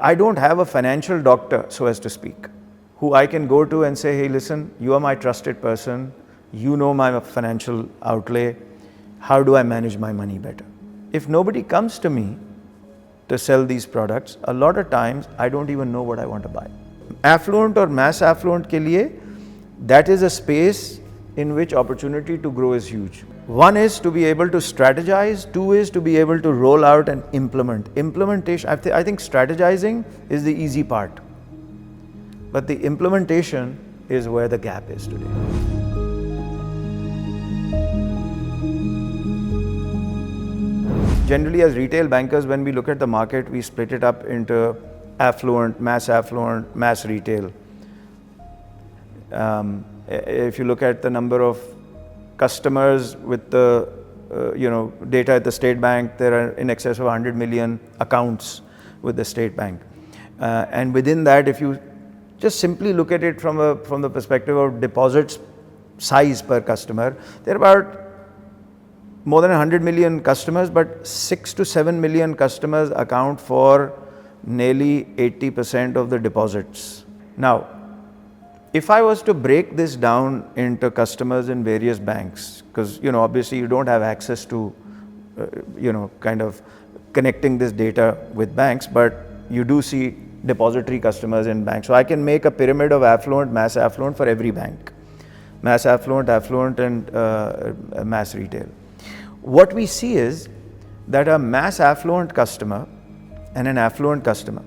I don't have a financial doctor, so as to speak, who I can go to and say, hey, listen, you are my trusted person, you know my financial outlay, how do I manage my money better? If nobody comes to me to sell these products, a lot of times I don't even know what I want to buy. Affluent or mass affluent ke liye, that is a space in which opportunity to grow is huge. One is to be able to strategize, two is to be able to roll out and implement. Implementation, I think strategizing is the easy part, but the implementation is where the gap is today. Generally, as retail bankers, when we look at the market, we split it up into affluent, mass retail. If you look at the number of customers with the data at the State Bank, there are in excess of 100 million accounts with the State Bank, and within that, if you just simply look at it from the perspective of deposits size per customer, there are about more than 100 million customers, but 6 to 7 million customers account for nearly 80% of the deposits. Now, if I was to break this down into customers in various banks, because obviously you don't have access to kind of connecting this data with banks, but you do see depository customers in banks. So I can make a pyramid of affluent, mass affluent for every bank. Mass affluent, affluent, and mass retail. What we see is that a mass affluent customer and an affluent customer,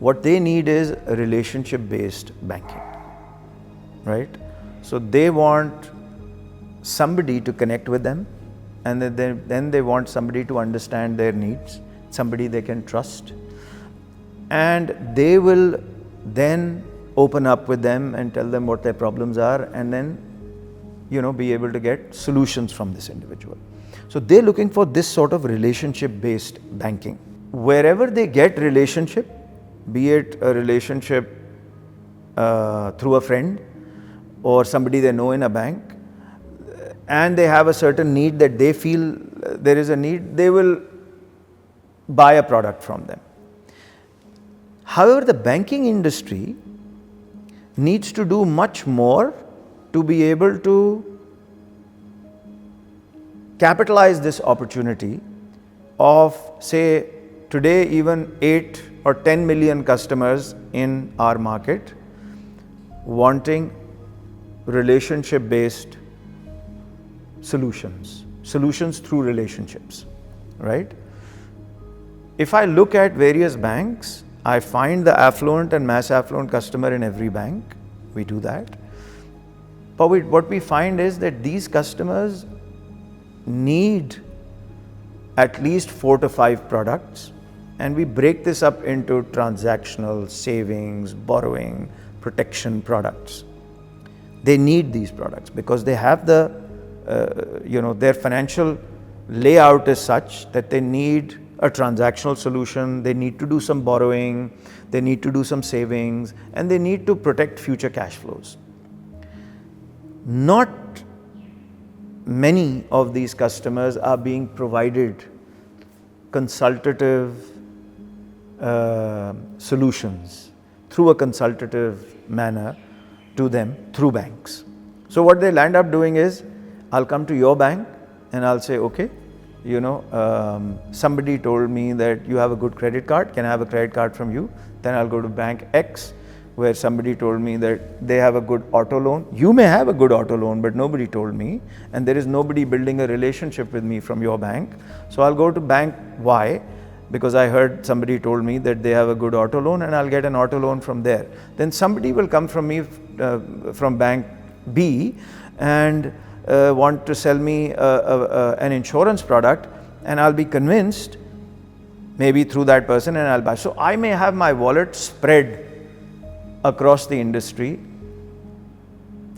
what they need is a relationship-based banking, right? So they want somebody to connect with them, and then they want somebody to understand their needs, somebody they can trust, and they will then open up with them and tell them what their problems are, and then be able to get solutions from this individual. So they're looking for this sort of relationship-based banking. Wherever they get relationship, be it a relationship through a friend or somebody they know in a bank, and they have a certain need that they feel there is a need, they will buy a product from them. However, the banking industry needs to do much more to be able to capitalize this opportunity of, say, today even 8 or 10 million customers in our market wanting relationship-based solutions through relationships, right? If I look at various banks, I find the affluent and mass affluent customer in every bank. We do that. But what we find is that these customers need at least 4 to 5 products, and we break this up into transactional, savings, borrowing, protection products. They need these products because they have their financial layout is such that they need a transactional solution, they need to do some borrowing, they need to do some savings, and they need to protect future cash flows. Not many of these customers are being provided consultative solutions through a consultative manner to them through banks. So what they'll end up doing is, I'll come to your bank and I'll say, okay, somebody told me that you have a good credit card, can I have a credit card from you? Then I'll go to bank X, where somebody told me that they have a good auto loan. You may have a good auto loan, but nobody told me, and there is nobody building a relationship with me from your bank. So I'll go to bank Y because I heard somebody told me that they have a good auto loan, and I'll get an auto loan from there. Then somebody will come from me from bank B and want to sell me an insurance product, and I'll be convinced maybe through that person, and I'll buy. So I may have my wallet spread across the industry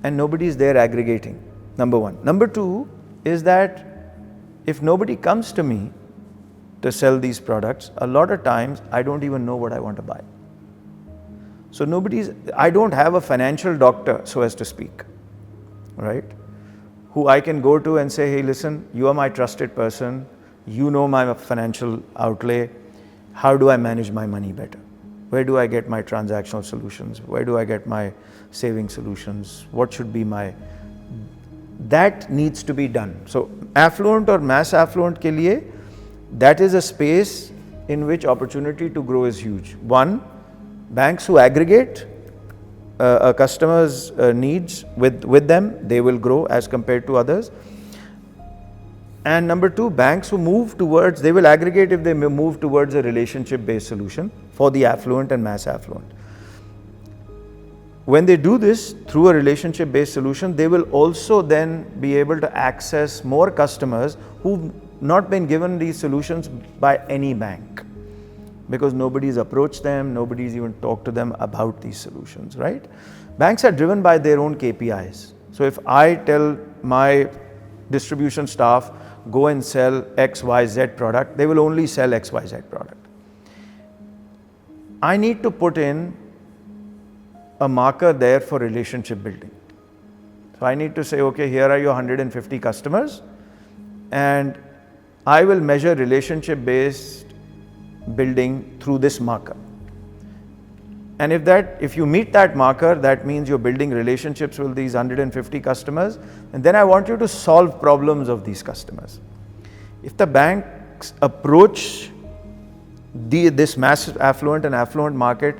and nobody is there aggregating, number one. Number two is that if nobody comes to me to sell these products, a lot of times I don't even know what I want to buy. So I don't have a financial doctor, so as to speak, right? Who I can go to and say, hey, listen, you are my trusted person, you know my financial outlay, how do I manage my money better? Where do I get my transactional solutions? Where do I get my saving solutions? What should be my... That needs to be done. So affluent or mass affluent ke liye, that is a space in which opportunity to grow is huge. One, banks who aggregate a customer's needs with them, they will grow as compared to others. And number two, banks who move towards, they will aggregate if they move towards a relationship-based solution for the affluent and mass affluent. When they do this through a relationship-based solution, they will also then be able to access more customers who've not been given these solutions by any bank, because nobody's approached them, nobody's even talked to them about these solutions, right? Banks are driven by their own KPIs. So if I tell my distribution staff, go and sell XYZ product, they will only sell XYZ product. I need to put in a marker there for relationship building. So I need to say, okay, here are your 150 customers, and I will measure relationship-based building through this marker. And if you meet that marker, that means you're building relationships with these 150 customers, and then I want you to solve problems of these customers. If the banks approach this mass affluent and affluent market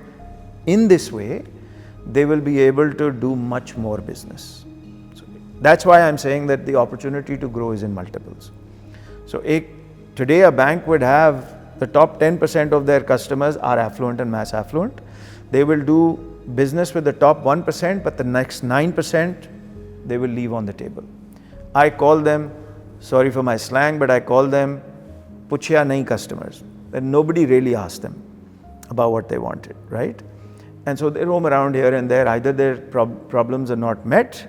in this way, they will be able to do much more business. So that's why I'm saying that the opportunity to grow is in multiples. So today a bank would have the top 10% of their customers are affluent and mass affluent. They will do business with the top 1%, but the next 9% they will leave on the table. I call them, sorry for my slang, but I call them puchya nahi customers. And nobody really asked them about what they wanted, right? And so they roam around here and there. Either their problems are not met,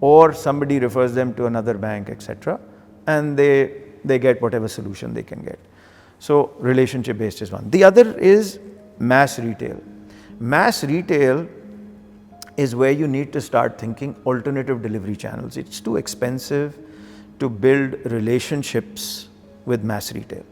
or somebody refers them to another bank, etc. And they get whatever solution they can get. So relationship based is one. The other is mass retail. Mass retail is where you need to start thinking alternative delivery channels. It's too expensive to build relationships with mass retail,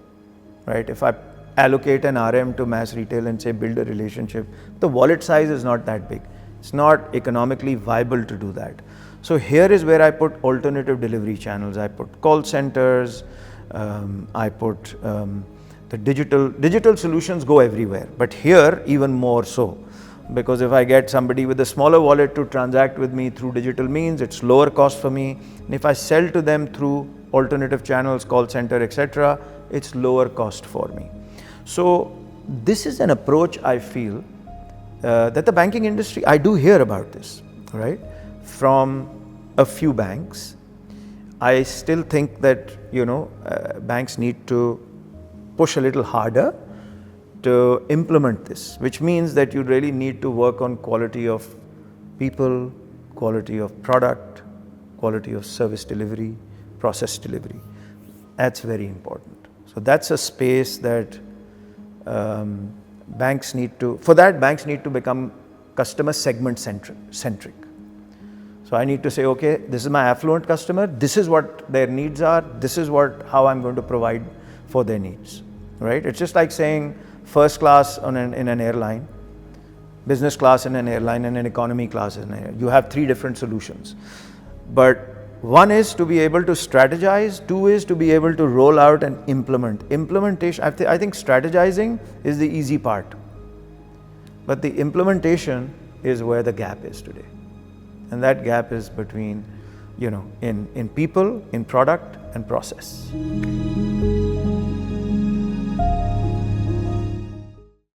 right? If I allocate an RM to mass retail and say build a relationship, the wallet size is not that big. It's not economically viable to do that. So here is where I put alternative delivery channels. I put call centers, I put the digital solutions go everywhere, but here even more so, because if I get somebody with a smaller wallet to transact with me through digital means, it's lower cost for me. And if I sell to them through alternative channels, call center, etc., it's lower cost for me. So this is an approach I feel that the banking industry, I do hear about this, right, from a few banks. I still think that, banks need to push a little harder to implement this, which means that you really need to work on quality of people, quality of product, quality of service delivery, process delivery. That's very important. So that's a space that banks need to become customer segment centric. So I need to say, okay, this is my affluent customer, this is what their needs are, this is how I'm going to provide for their needs, right? It's just like saying first class in an airline, business class in an airline, and an economy class in an airline. You have three different solutions. But one is to be able to strategize, two is to be able to roll out and implement. Implementation, I think strategizing is the easy part, but the implementation is where the gap is today. And that gap is between, in people, in product and process.